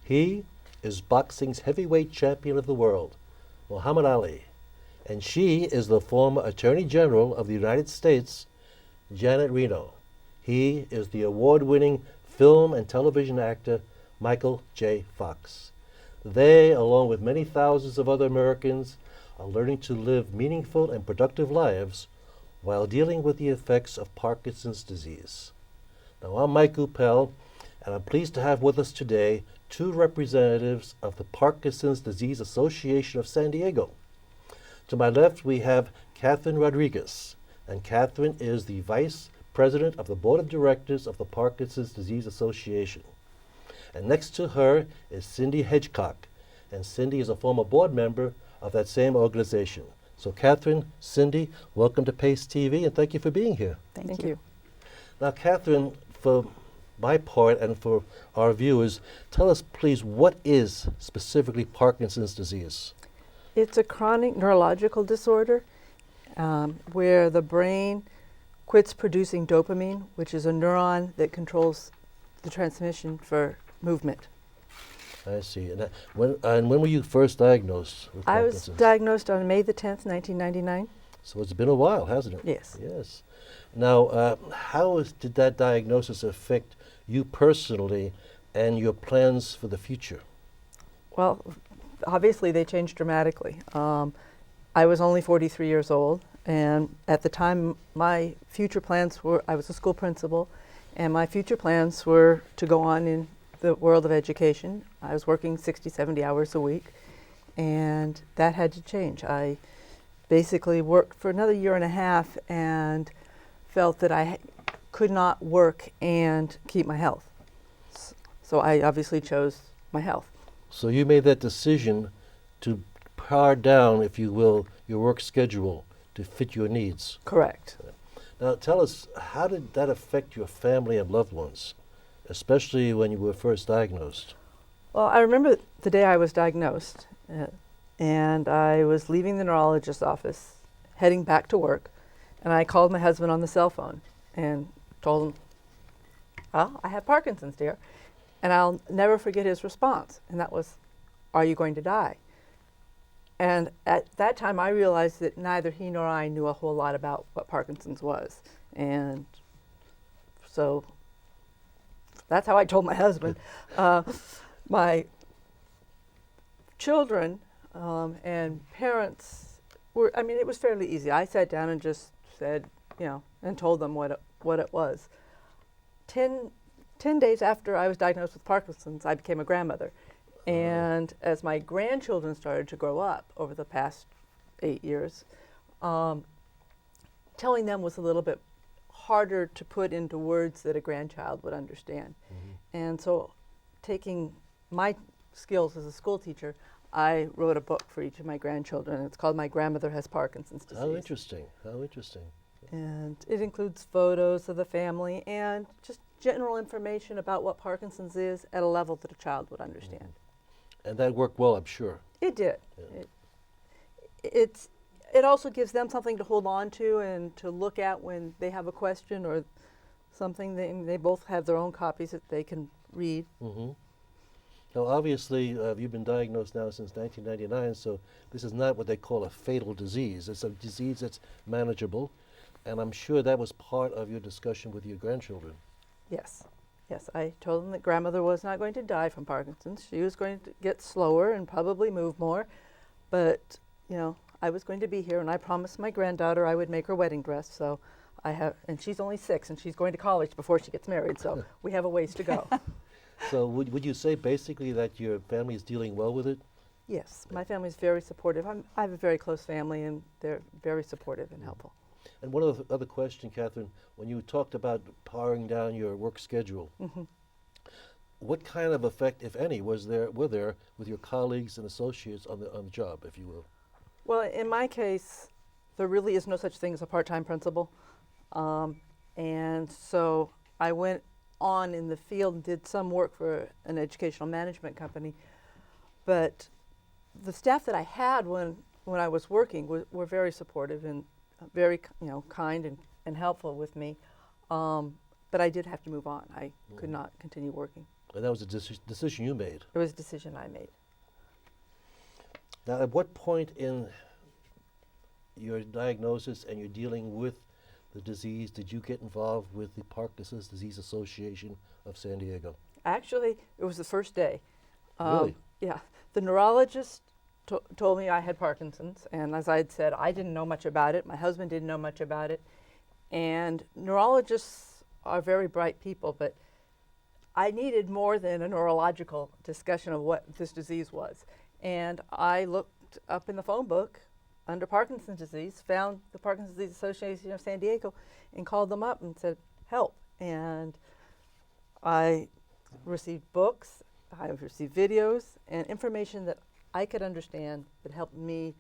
He is boxing's heavyweight champion of the world, Muhammad Ali. And she is the former Attorney General of the United States, Janet Reno. He is the award-winning film and television actor, Michael J. Fox. They, along with many thousands of other Americans, are learning to live meaningful and productive lives while dealing with the effects of Parkinson's disease. Now, I'm Mike Uppel, and I'm pleased to have with us today two representatives of the Parkinson's Disease Association of San Diego. To my left, we have Catherine Rodriguez, and Catherine is the Vice President of the Board of Directors of the Parkinson's Disease Association. And next to her is Cindy Hedgecock, and Cindy is a former board member of that same organization. So Catherine, Cindy, welcome to PACE TV, and thank you for being here. Thank you. Now, Catherine, for my part and for our viewers, tell us, please, what is specifically Parkinson's disease? It's a chronic neurological disorder where the brain quits producing dopamine, which is a neuron that controls the transmission for movement. I see. And when were you first diagnosed with I was Parkinson's? diagnosed on May the 10th, 1999. So it's been a while, hasn't it? Yes. Yes. Now, did that diagnosis affect you personally and your plans for the future? Well, obviously they changed dramatically. I was only 43 years old, and at the time my future plans were, I was a school principal, and my future plans were to go on in the world of education. I was working 60, 70 hours a week, and that had to change. I basically worked for another year and a half and felt that I could not work and keep my health. So I obviously chose my health. So you made that decision to pare down, if you will, your work schedule to fit your needs. Correct. Now tell us, how did that affect your family and loved ones, especially when you were first diagnosed? Well, I remember the day I was diagnosed, and I was leaving the neurologist's office, heading back to work, and I called my husband on the cell phone and told him, well, I have Parkinson's, dear. And I'll never forget his response, and that was, are you going to die? And at that time, I realized that neither he nor I knew a whole lot about what Parkinson's was. And so that's how I told my husband. My children and parents were, I mean, it was fairly easy. I sat down and just said, and told them what it was. 10 days after I was diagnosed with Parkinson's, I became a grandmother. And as my grandchildren started to grow up over the past 8 years, telling them was a little bit harder to put into words that a grandchild would understand. Mm-hmm. And so, taking my skills as a school teacher, I wrote a book for each of my grandchildren. It's called My Grandmother Has Parkinson's Disease. How interesting, how interesting. And it includes photos of the family and just general information about what Parkinson's is at a level that a child would understand. Mm-hmm. And that worked well, I'm sure. It did. Yeah. It also gives them something to hold on to and to look at when they have a question or something. They both have their own copies that they can read. Mm-hmm. Now, obviously, you've been diagnosed now since 1999, so this is not what they call a fatal disease. It's a disease that's manageable, and I'm sure that was part of your discussion with your grandchildren. Yes. Yes, I told them that grandmother was not going to die from Parkinson's. She was going to get slower and probably move more, but, I was going to be here, and I promised my granddaughter I would make her wedding dress, so and she's only 6, and she's going to college before she gets married, so we have a ways to go. So would you say basically that your family is dealing well with it? Yes, my family is very supportive. I have a very close family, and they're very supportive and helpful. And one other question, Catherine, when you talked about paring down your work schedule, mm-hmm. What kind of effect, if any, were there with your colleagues and associates on the job, if you will? Well, in my case, there really is no such thing as a part-time principal. And so I went on in the field and did some work for an educational management company. But the staff that I had when I was working were very supportive and very kind and helpful with me. But I did have to move on. I could not continue working. And that was a decision you made. It was a decision I made. Now, at what point in your diagnosis and your dealing with the disease did you get involved with the Parkinson's Disease Association of San Diego? Actually, it was the first day. Really? Yeah. The neurologist told me I had Parkinson's, and as I had said, I didn't know much about it. My husband didn't know much about it. And neurologists are very bright people, but I needed more than a neurological discussion of what this disease was. And I looked up in the phone book under Parkinson's disease, found the Parkinson's Disease Association of San Diego, and called them up and said, help. And I received books, I received videos, and information that I could understand that helped me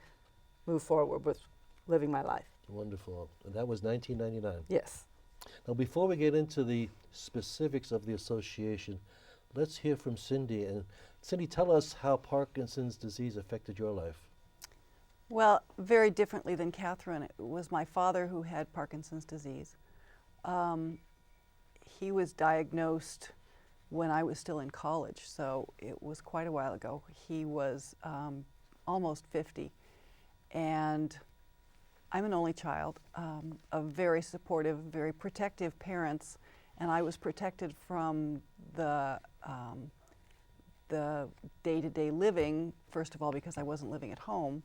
move forward with living my life. Wonderful. And that was 1999. Yes. Now, before we get into the specifics of the association, let's hear from Cindy. And Cindy, tell us how Parkinson's disease affected your life. Well, very differently than Catherine. It was my father who had Parkinson's disease. He was diagnosed when I was still in college, so it was quite a while ago. He was almost 50, and I'm an only child of very supportive, very protective parents, and I was protected from the day-to-day living, first of all because I wasn't living at home,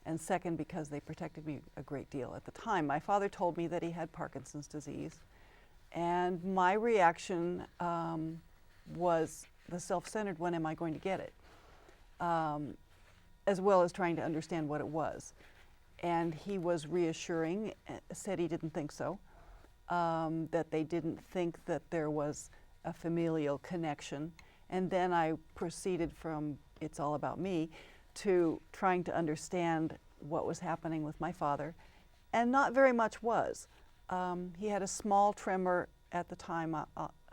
and second because they protected me a great deal at the time. My father told me that he had Parkinson's disease, and my reaction was the self-centered, when am I going to get it? As well as trying to understand what it was. And he was reassuring, said he didn't think so, that they didn't think that there was a familial connection. And then I proceeded from it's all about me to trying to understand what was happening with my father. And not very much was. He had a small tremor at the time.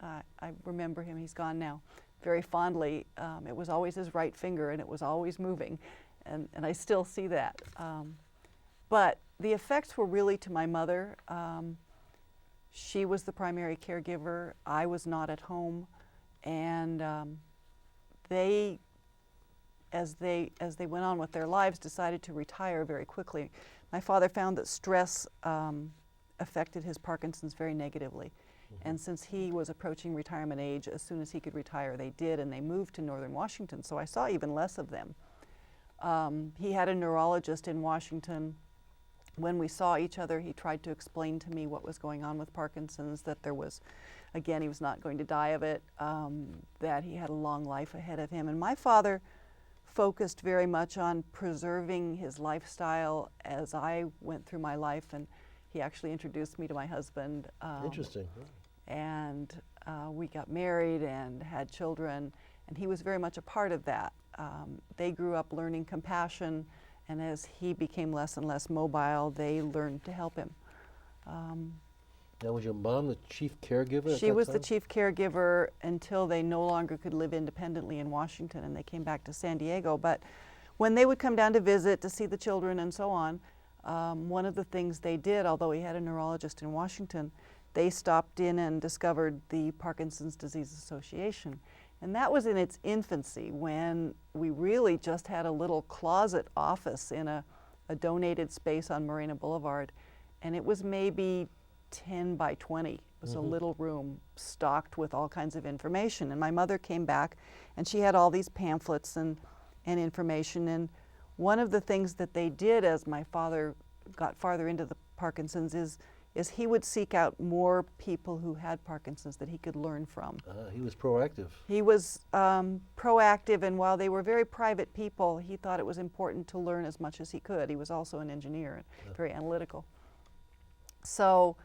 I remember him, he's gone now, very fondly. It was always his right finger and it was always moving. And I still see that. But the effects were really to my mother. She was the primary caregiver. I was not at home. And they, as they went on with their lives, decided to retire very quickly. My father found that stress affected his Parkinson's very negatively. Mm-hmm. And since he was approaching retirement age, as soon as he could retire, they did, and they moved to northern Washington, so I saw even less of them. He had a neurologist in Washington. When we saw each other, he tried to explain to me what was going on with Parkinson's, that there was, again, he was not going to die of it, that he had a long life ahead of him. And my father focused very much on preserving his lifestyle as I went through my life, and he actually introduced me to my husband. Interesting. And we got married and had children, and he was very much a part of that. They grew up learning compassion, and as he became less and less mobile, they learned to help him. Now, was your mom the chief caregiver at She that was time? the chief caregiver until they no longer could live independently in Washington, and they came back to San Diego. But when they would come down to visit, to see the children and so on, one of the things they did, although he had a neurologist in Washington, they stopped in and discovered the Parkinson's Disease Association. And that was in its infancy, when we really just had a little closet office in a donated space on Morena Boulevard. And it was maybe 10 by 20. It was a little room stocked with all kinds of information. And my mother came back, and she had all these pamphlets and information. And one of the things that they did as my father got farther into the Parkinson's is he would seek out more people who had Parkinson's that he could learn from. He was proactive. He was proactive, and while they were very private people, he thought it was important to learn as much as he could. He was also an engineer and very analytical. So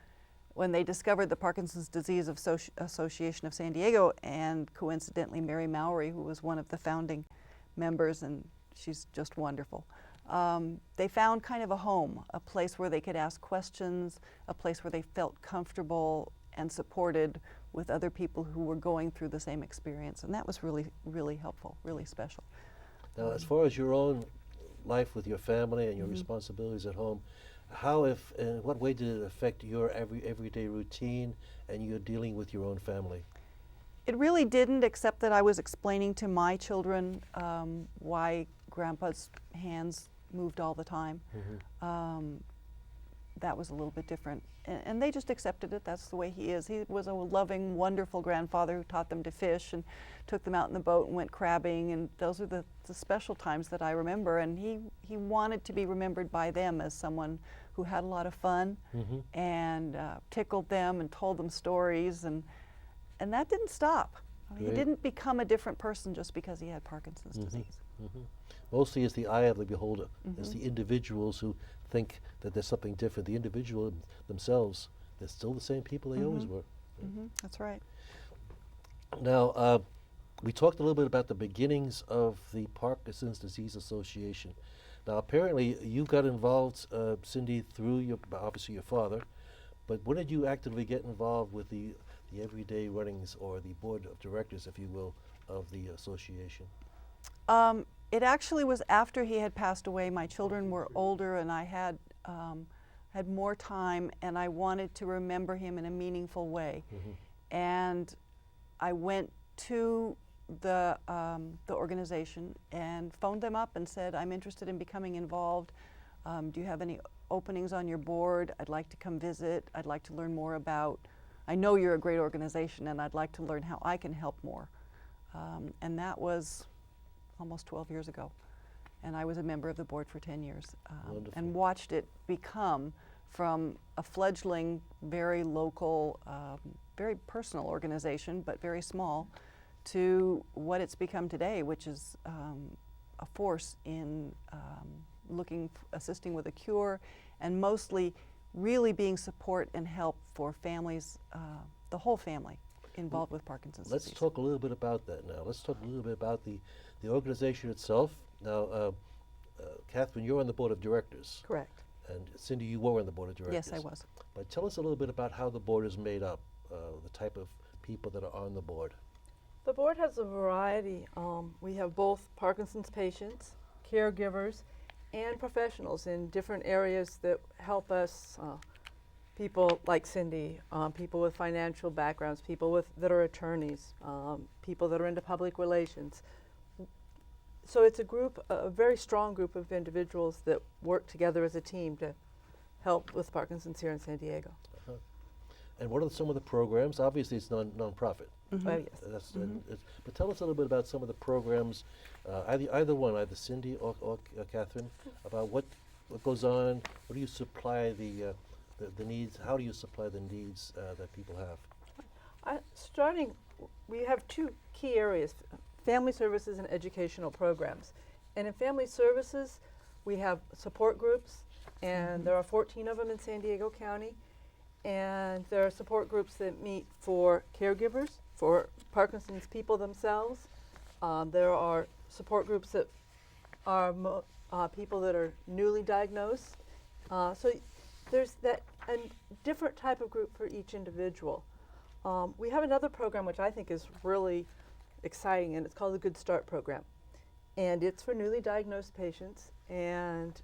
when they discovered the Parkinson's Disease Association of San Diego, and coincidentally Mary Mowry, who was one of the founding members, and she's just wonderful, they found kind of a home, a place where they could ask questions, a place where they felt comfortable and supported with other people who were going through the same experience. And that was really, really helpful, really special. Now, as far as your own life with your family and your responsibilities at home, how, if, in what way did it affect your everyday routine and your dealing with your own family? It really didn't, except that I was explaining to my children why Grandpa's hands moved all the time. That was a little bit different. And they just accepted it. That's the way he is. He was a loving, wonderful grandfather who taught them to fish and took them out in the boat and went crabbing. And those are the special times that I remember. And he wanted to be remembered by them as someone who had a lot of fun and tickled them and told them stories. And that didn't stop. I mean, he didn't become a different person just because he had Parkinson's disease. Mostly it's the eye of the beholder. It's the individuals who think that there's something different. The individual themselves, they're still the same people they always were. That's right. Now, we talked a little bit about the beginnings of the Parkinson's Disease Association. Now, apparently you got involved, Cindy, through obviously your father, but when did you actively get involved with the everyday runnings, or the board of directors, if you will, of the association? It actually was after he had passed away. My children were older, and I had more time, and I wanted to remember him in a meaningful way. And I went to the organization and phoned them up and said, I'm interested in becoming involved. Do you have any openings on your board? I'd like to come visit. I'd like to learn more about, I know you're a great organization, and I'd like to learn how I can help more. And that was almost 12 years ago. And I was a member of the board for 10 years and watched it become from a fledgling, very local, very personal organization, but very small, to what it's become today, which is a force in assisting with a cure, and mostly really being support and help for families, the whole family involved with Parkinson's disease. Let's talk a little bit about that now. Let's talk a little bit about the organization itself. Now, Catherine, you're on the board of directors. Correct. And Cindy, you were on the board of directors. Yes, I was. But tell us a little bit about how the board is made up, the type of people that are on the board. The board has a variety. We have both Parkinson's patients, caregivers, and professionals in different areas that help us. People like Cindy, people with financial backgrounds, people that are attorneys, people that are into public relations. So it's a very strong group of individuals that work together as a team to help with Parkinson's here in San Diego. And what are some of the programs? Obviously, it's non-profit. Yes. But tell us a little bit about some of the programs, either one, either Cindy or Catherine, about what goes on. What do you supply the needs? How do you supply the needs that people have? We have two key areas: family services and educational programs. And in family services, we have support groups, and there are 14 of them in San Diego County. And there are support groups that meet for caregivers, for Parkinson's people themselves. There are support groups that are people that are newly diagnosed. So there's a different type of group for each individual. We have another program which I think is really exciting, and it's called the Good Start Program. And it's for newly diagnosed patients, and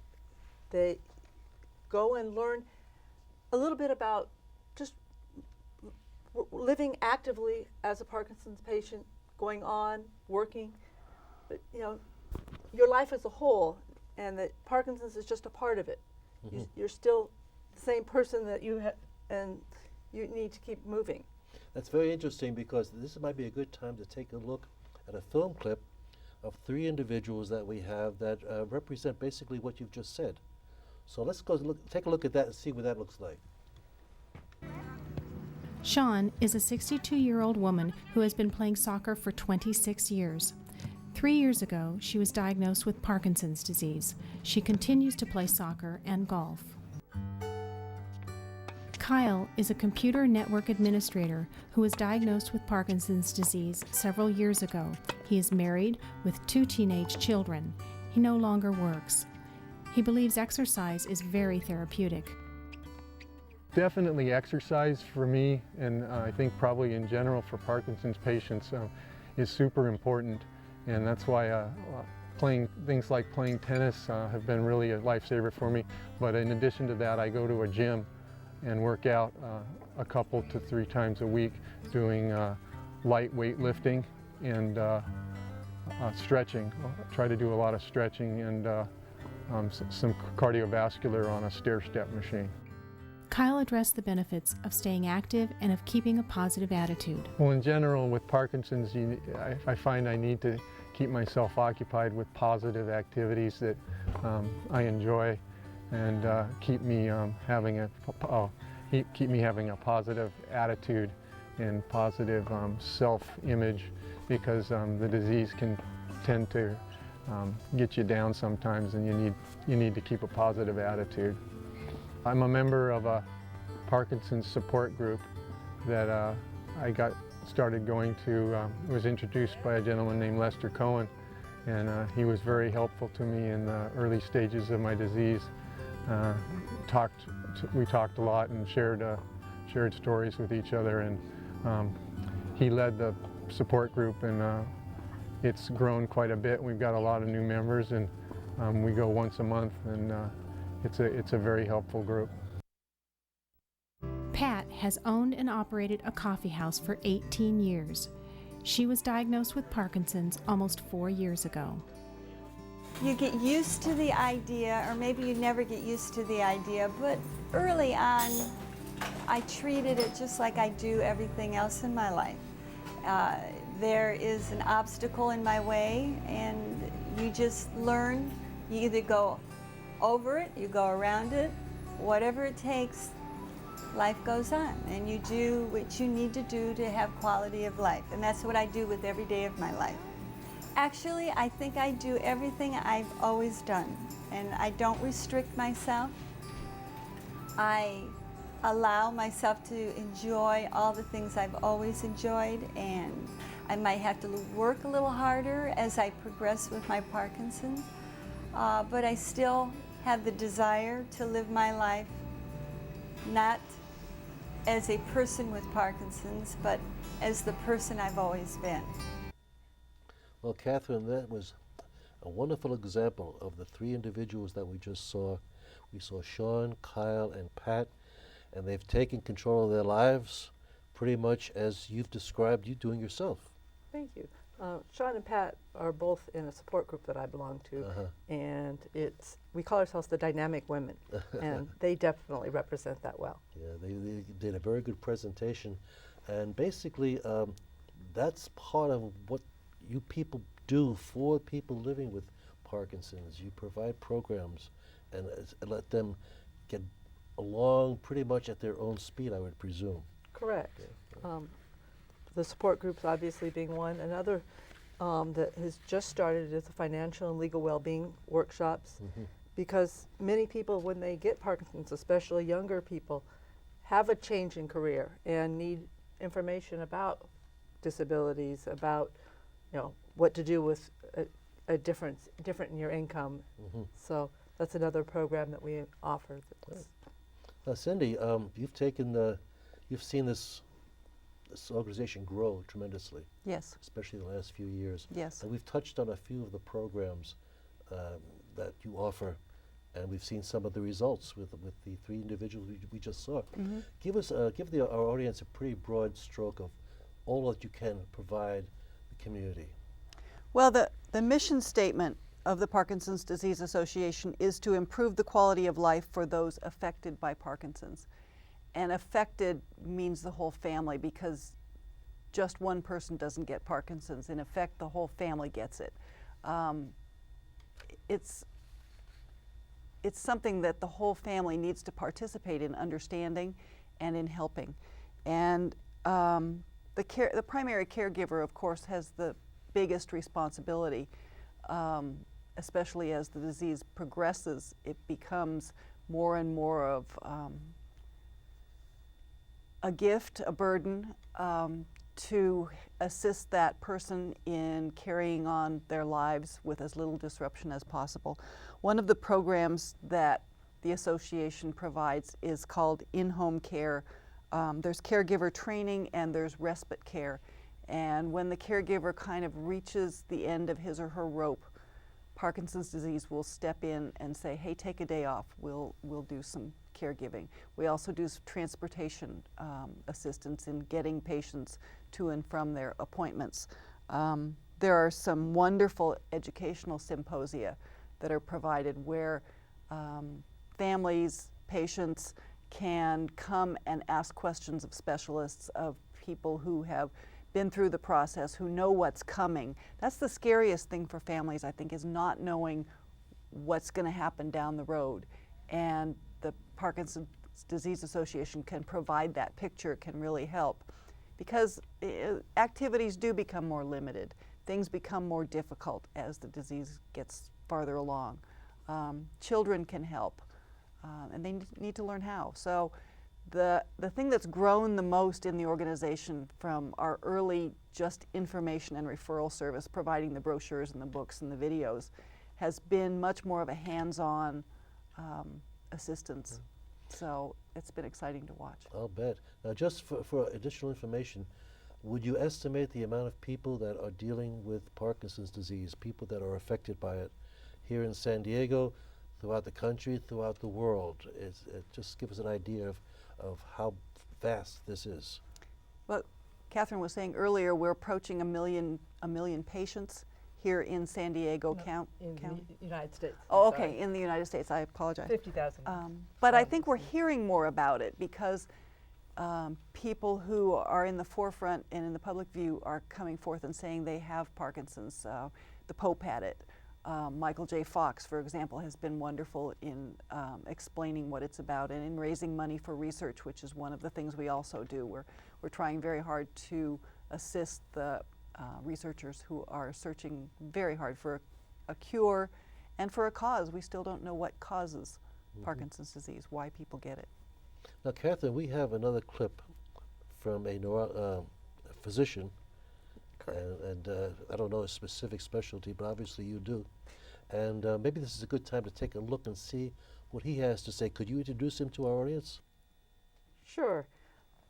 they go and learn a little bit about just living actively as a Parkinson's patient, going on, working, but your life as a whole, and that Parkinson's is just a part of it. You're still the same person that you have, and you need to keep moving. That's very interesting, because this might be a good time to take a look at a film clip of 3 individuals that we have that represent basically what you've just said. So let's take a look at that and see what that looks like. Sean is a 62-year-old woman who has been playing soccer for 26 years. 3 years ago, she was diagnosed with Parkinson's disease. She continues to play soccer and golf. Kyle is a computer network administrator who was diagnosed with Parkinson's disease several years ago. He is married with 2 teenage children. He no longer works. He believes exercise is very therapeutic. Definitely exercise for me, and I think probably in general for Parkinson's patients, is super important. And that's why things like playing tennis have been really a lifesaver for me. But in addition to that, I go to a gym and work out a couple to 3 times a week, doing light weightlifting and stretching. I'll try to do a lot of stretching and some cardiovascular on a stair-step machine. Kyle addressed the benefits of staying active and of keeping a positive attitude. Well, in general, with Parkinson's, I find I need to keep myself occupied with positive activities that I enjoy and keep me having a positive attitude and positive self-image, because the disease can tend to get you down sometimes, and you need to keep a positive attitude. I'm a member of a Parkinson's support group that I got started going to. Was introduced by a gentleman named Lester Cohen, and he was very helpful to me in the early stages of my disease. We talked a lot and shared stories with each other, and he led the support group, and it's grown quite a bit. We've got a lot of new members, and we go once a month, and it's a very helpful group. Pat has owned and operated a coffee house for 18 years. She was diagnosed with Parkinson's almost 4 years ago. You get used to the idea, or maybe you never get used to the idea, but early on, I treated it just like I do everything else in my life. There is an obstacle in my way, and you just learn. You either go over it, you go around it, whatever it takes, life goes on, and you do what you need to do to have quality of life, and that's what I do with every day of my life. Actually, I think I do everything I've always done, and I don't restrict myself. I allow myself to enjoy all the things I've always enjoyed, and I might have to work a little harder as I progress with my Parkinson's, but I still have the desire to live my life not as a person with Parkinson's, but as the person I've always been. Well, Catherine, that was a wonderful example of the three individuals that we just saw. We saw Sean, Kyle, and Pat, and they've taken control of their lives pretty much as you've described you doing yourself. Thank you. Sean and Pat are both in a support group that I belong to, and we call ourselves the Dynamic Women, and they definitely represent that well. Yeah, they did a very good presentation, and basically that's part of what you people do for people living with Parkinson's. You provide programs and let them get along pretty much at their own speed, I would presume. Correct. The support groups obviously being one. Another that has just started is the financial and legal well-being workshops, because many people, when they get Parkinson's, especially younger people, have a change in career and need information about disabilities, about what to do with a different in your income. So that's another program that we offer. Cindy, you've seen this organization grow tremendously. Yes. Especially the last few years. Yes. And we've touched on a few of the programs that you offer, and we've seen some of the results with the three individuals we just saw. Give our audience a pretty broad stroke of all that you can provide the community. Well, the mission statement of the Parkinson's Disease Association is to improve the quality of life for those affected by Parkinson's. And affected means the whole family, because just one person doesn't get Parkinson's. In effect, the whole family gets it. It's something that the whole family needs to participate in understanding and in helping. And the primary caregiver, of course, has the biggest responsibility, especially as the disease progresses. It becomes more and more of a gift, a burden, to assist that person in carrying on their lives with as little disruption as possible. One of the programs that the association provides is called in-home care. There's caregiver training and there's respite care. And when the caregiver kind of reaches the end of his or her rope, Parkinson's disease will step in and say, hey, take a day off. We'll do some caregiving. We also do transportation assistance in getting patients to and from their appointments. There are some wonderful educational symposia that are provided where families, patients can come and ask questions of specialists, of people who have been through the process, who know what's coming. That's the scariest thing for families, I think, is not knowing what's going to happen down the road. And the Parkinson's Disease Association can provide that picture, can really help. Because activities do become more limited. Things become more difficult as the disease gets farther along. Children can help, and they need to learn how. So the thing that's grown the most in the organization from our early just information and referral service, providing the brochures and the books and the videos, has been much more of a hands-on assistance. So it's been exciting to watch. I'll bet. Now, just for additional information, would you estimate the amount of people that are dealing with Parkinson's disease, people that are affected by it, here in San Diego, throughout the country, throughout the world? Just give us an idea of how vast this is. Well, Catherine was saying earlier, we're approaching a million patients here in San Diego County. The United States. Oh, okay, in the United States. I apologize. 50,000. But I think we're hearing more about it because people who are in the forefront and in the public view are coming forth and saying they have Parkinson's. The Pope had it. Michael J. Fox, for example, has been wonderful in explaining what it's about and in raising money for research, which is one of the things we also do. We're trying very hard to assist the researchers who are searching very hard for a cure and for a cause. We still don't know what causes Parkinson's disease, why people get it. Now, Catherine, we have another clip from a physician. And I don't know a specific specialty, but obviously you do. And maybe this is a good time to take a look and see what he has to say. Could you introduce him to our audience? Sure.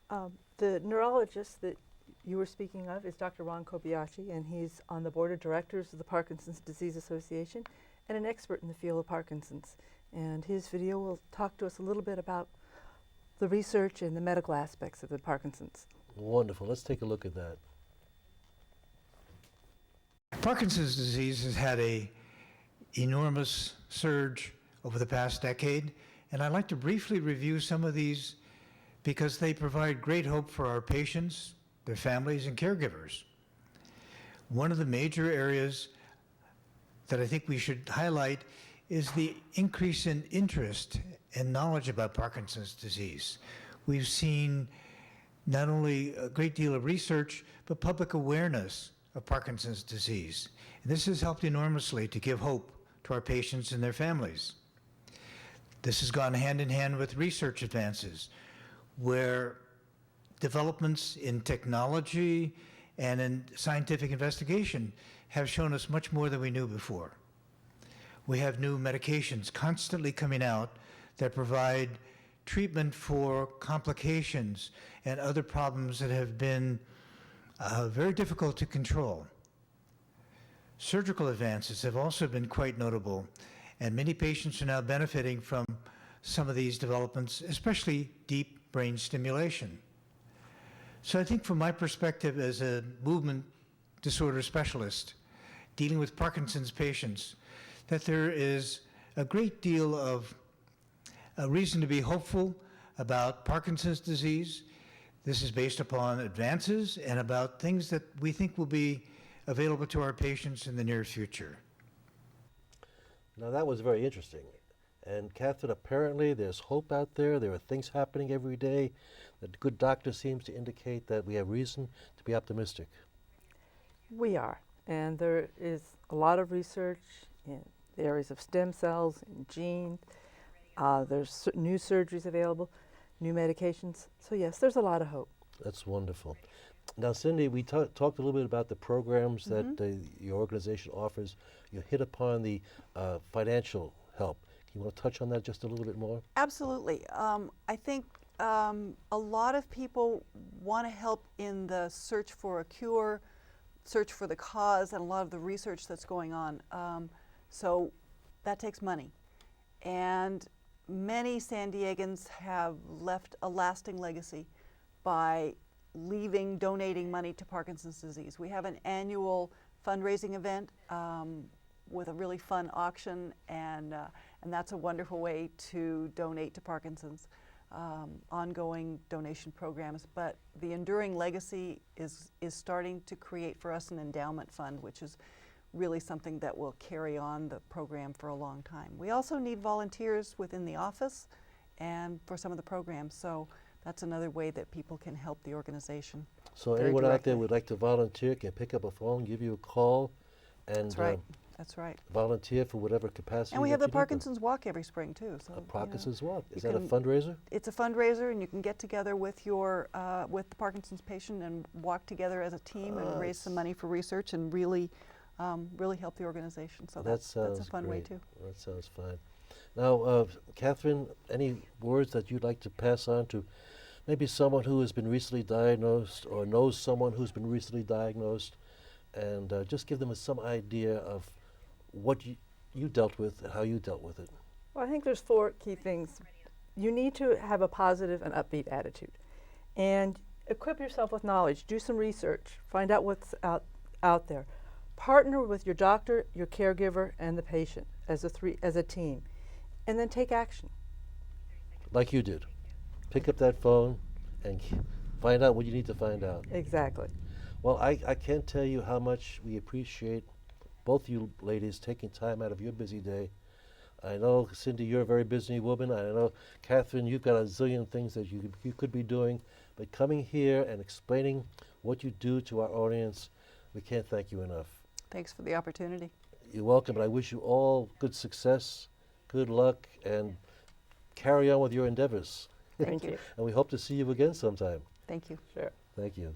The neurologist that you were speaking of is Dr. Ron Kobayashi, and he's on the board of directors of the Parkinson's Disease Association and an expert in the field of Parkinson's. And his video will talk to us a little bit about the research and the medical aspects of the Parkinson's. Wonderful. Let's take a look at that. Parkinson's disease has had an enormous surge over the past decade, and I'd like to briefly review some of these because they provide great hope for our patients, their families, and caregivers. One of the major areas that I think we should highlight is the increase in interest and knowledge about Parkinson's disease. We've seen not only a great deal of research, but public awareness of Parkinson's disease. And this has helped enormously to give hope to our patients and their families. This has gone hand in hand with research advances, where developments in technology and in scientific investigation have shown us much more than we knew before. We have new medications constantly coming out that provide treatment for complications and other problems that have been very difficult to control. Surgical advances have also been quite notable, and many patients are now benefiting from some of these developments, especially deep brain stimulation. So I think from my perspective as a movement disorder specialist dealing with Parkinson's patients, that there is a great deal of reason to be hopeful about Parkinson's disease. This is based upon advances and about things that we think will be available to our patients in the near future. Now, that was very interesting. And Catherine, apparently there's hope out there. There are things happening every day. The good doctor seems to indicate that we have reason to be optimistic. We are. And there is a lot of research in the areas of stem cells and genes. There's new surgeries available, new medications. So yes, there's a lot of hope. That's wonderful. Now, Cindy, we talked a little bit about the programs that your organization offers. You hit upon the financial help. Can you want to touch on that just a little bit more? Absolutely. I think a lot of people want to help in the search for a cure, search for the cause, and a lot of the research that's going on. So that takes money. And many San Diegans have left a lasting legacy by donating money to Parkinson's disease. We have an annual fundraising event with a really fun auction, and that's a wonderful way to donate to Parkinson's. Ongoing donation programs, but the enduring legacy is starting to create for us an endowment fund, which is really something that will carry on the program for a long time. We also need volunteers within the office and for some of the programs, so that's another way that people can help the organization. So very anyone out directly. there would like to volunteer can pick up a phone, give you a call, and That's right. That's right. volunteer for whatever capacity. And we that have the you need to. Parkinson's Walk every spring too. So A Parkinson's Walk. Is you that a can- fundraiser? It's a fundraiser, and you can get together with your with the Parkinson's patient and walk together as a team and raise some money for research and really help the organization. So That that's sounds a fun way great. too. That sounds fine. Now, Catherine, any words that you'd like to pass on to maybe someone who has been recently diagnosed or knows someone who's been recently diagnosed, and just give them some idea of what you dealt with and how you dealt with it? Well, I think there's 4 key things. You need to have a positive and upbeat attitude, and equip yourself with knowledge. Do some research. Find out what's out there. Partner with your doctor, your caregiver, and the patient as a team, and then take action. Like you did. Pick up that phone and find out what you need to find out. Exactly. Well, I can't tell you how much we appreciate both you ladies taking time out of your busy day. I know, Cindy, you're a very busy woman. I know, Catherine, you've got a zillion things that you could be doing. But coming here and explaining what you do to our audience, we can't thank you enough. Thanks for the opportunity. You're welcome, and I wish you all good success, good luck, and carry on with your endeavors. Thank you. And we hope to see you again sometime. Thank you. Sure. Thank you.